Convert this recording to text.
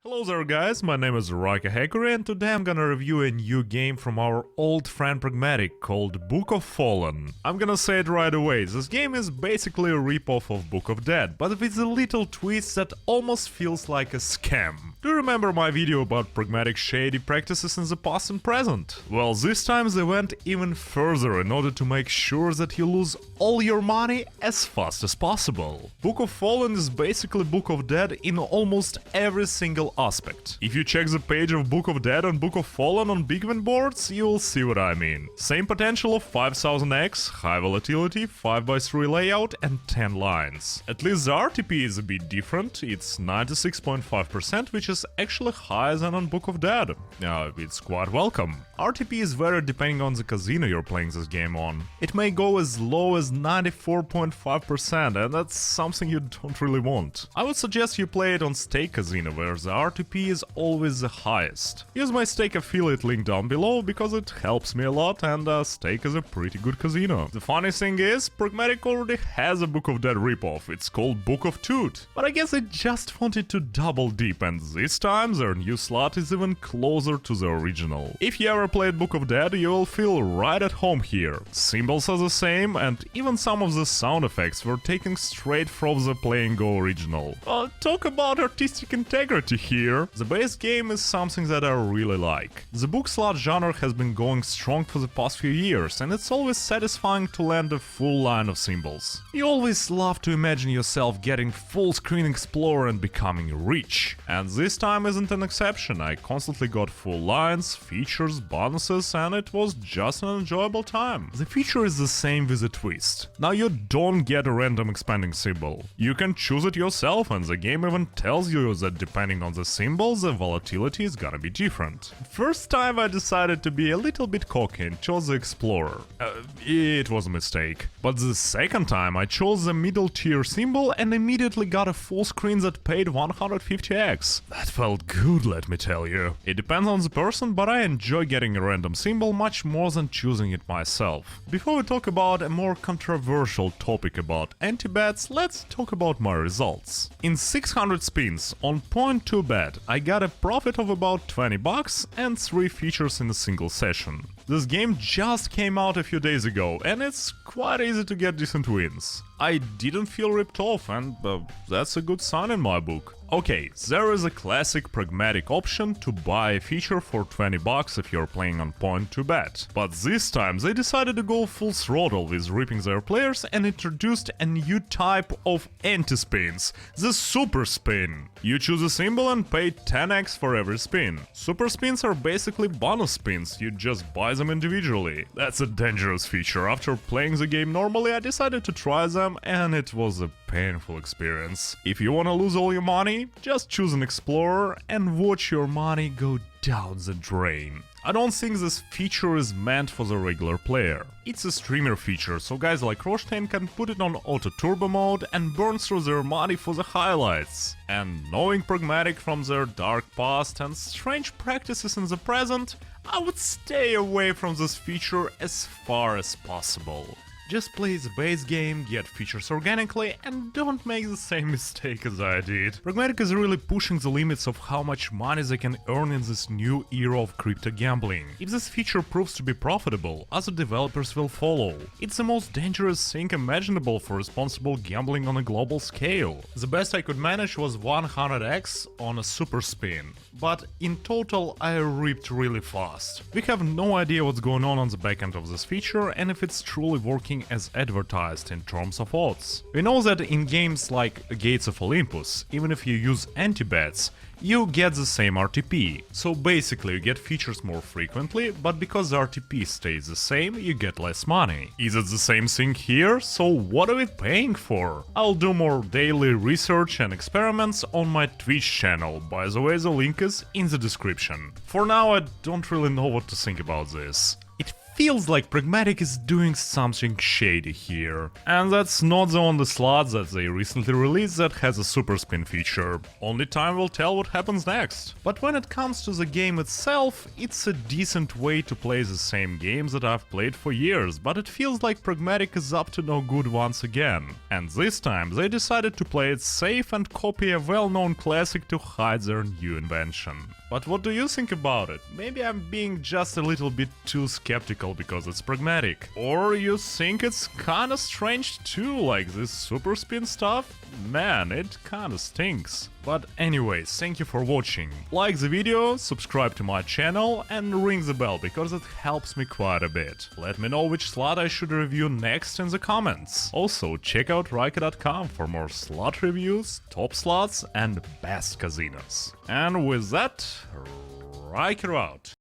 Hello there guys, my name is Rhyker and today I'm gonna review a new game from our old friend Pragmatic called Book of Fallen. I'm gonna say it right away, this game is basically a ripoff of Book of Dead, but with a little twist that almost feels like a scam. Do you remember my video about Pragmatic's shady practices in the past and present? Well, this time they went even further in order to make sure that you lose all your money as fast as possible. Book of Fallen is basically Book of Dead in almost every single aspect. If you check the page of Book of Dead and Book of Fallen on big event boards, you'll see what I mean. Same potential of 5000x, high volatility, 5x3 layout and 10 lines. At least the RTP is a bit different, it's 96.5%, which is actually higher than on Book of Dead. It's quite welcome. RTP is varied depending on the casino you're playing this game on. It may go as low as 94.5%, and that's something you don't really want. I would suggest you play it on Stake Casino, where the RTP is always the highest. Use my Stake affiliate link down below because it helps me a lot, and Stake is a pretty good casino. The funny thing is, Pragmatic already has a Book of Dead ripoff, it's called Book of Toot. But I guess they just wanted to double dip, and this time their new slot is even closer to the original. If you ever played Book of Dead, you will feel right at home here. Symbols are the same, and even some of the sound effects were taken straight from the Play and Go original. Talk about artistic integrity here. The base game is something that I really like. The book slot genre has been going strong for the past few years, and it's always satisfying to land a full line of symbols. You always love to imagine yourself getting full screen Explorer and becoming rich. And this time isn't an exception. I constantly got full lines, features, bonuses, and it was just an enjoyable time. The feature is the same with a twist. Now you don't get a random expanding symbol. You can choose it yourself, and the game even tells you that depending on the symbol, the volatility is gonna be different. First time I decided to be a little bit cocky and chose the Explorer. It was a mistake. But the second time I chose the middle tier symbol and immediately got a full screen that paid 150x. That felt good, let me tell you. It depends on the person, but I enjoy getting a random symbol much more than choosing it myself. Before we talk about a more controversial topic about anti-bets, let's talk about my results. In 600 spins on 0.2 bet, I got a profit of about 20 bucks and 3 features in a single session. This game just came out a few days ago, and it's quite easy to get decent wins. I didn't feel ripped off, and that's a good sign in my book. Okay, there is a classic Pragmatic option to buy a feature for 20 bucks if you're playing on 0.2 bet. But this time they decided to go full throttle with ripping their players and introduced a new type of anti-spins, the super spin. You choose a symbol and pay 10x for every spin. Super spins are basically bonus spins, you just buy them individually. That's a dangerous feature. After playing the game normally, I decided to try them, and it was a painful experience. If you wanna lose all your money, just choose an Explorer and watch your money go down the drain. I don't think this feature is meant for the regular player. It's a streamer feature, so guys like Roshtain can put it on auto turbo mode and burn through their money for the highlights. And knowing Pragmatic from their dark past and strange practices in the present, I would stay away from this feature as far as possible. Just play the base game, get features organically, and don't make the same mistake as I did. Pragmatic is really pushing the limits of how much money they can earn in this new era of crypto gambling. If this feature proves to be profitable, other developers will follow. It's the most dangerous thing imaginable for responsible gambling on a global scale. The best I could manage was 100x on a super spin, but in total I ripped really fast. We have no idea what's going on the backend of this feature and if it's truly working as advertised in terms of odds. We know that in games like Gates of Olympus, even if you use anti-bets, you get the same RTP. So basically you get features more frequently, but because the RTP stays the same, you get less money. Is it the same thing here? So what are we paying for? I'll do more daily research and experiments on my Twitch channel, by the way the link is in the description. For now I don't really know what to think about this. It feels like Pragmatic is doing something shady here. And that's not the only slot that they recently released that has a super spin feature. Only time will tell what happens next. But when it comes to the game itself, it's a decent way to play the same games that I've played for years, but it feels like Pragmatic is up to no good once again. And this time they decided to play it safe and copy a well-known classic to hide their new invention. But what do you think about it? Maybe I'm being just a little bit too skeptical because it's Pragmatic. Or you think it's kinda strange too, like this super spin stuff? Man, it kinda stinks. But anyways, thank you for watching. Like the video, subscribe to my channel and ring the bell because it helps me quite a bit. Let me know which slot I should review next in the comments. Also, check out Rhyker.com for more slot reviews, top slots and best casinos. And with that, Rhyker out.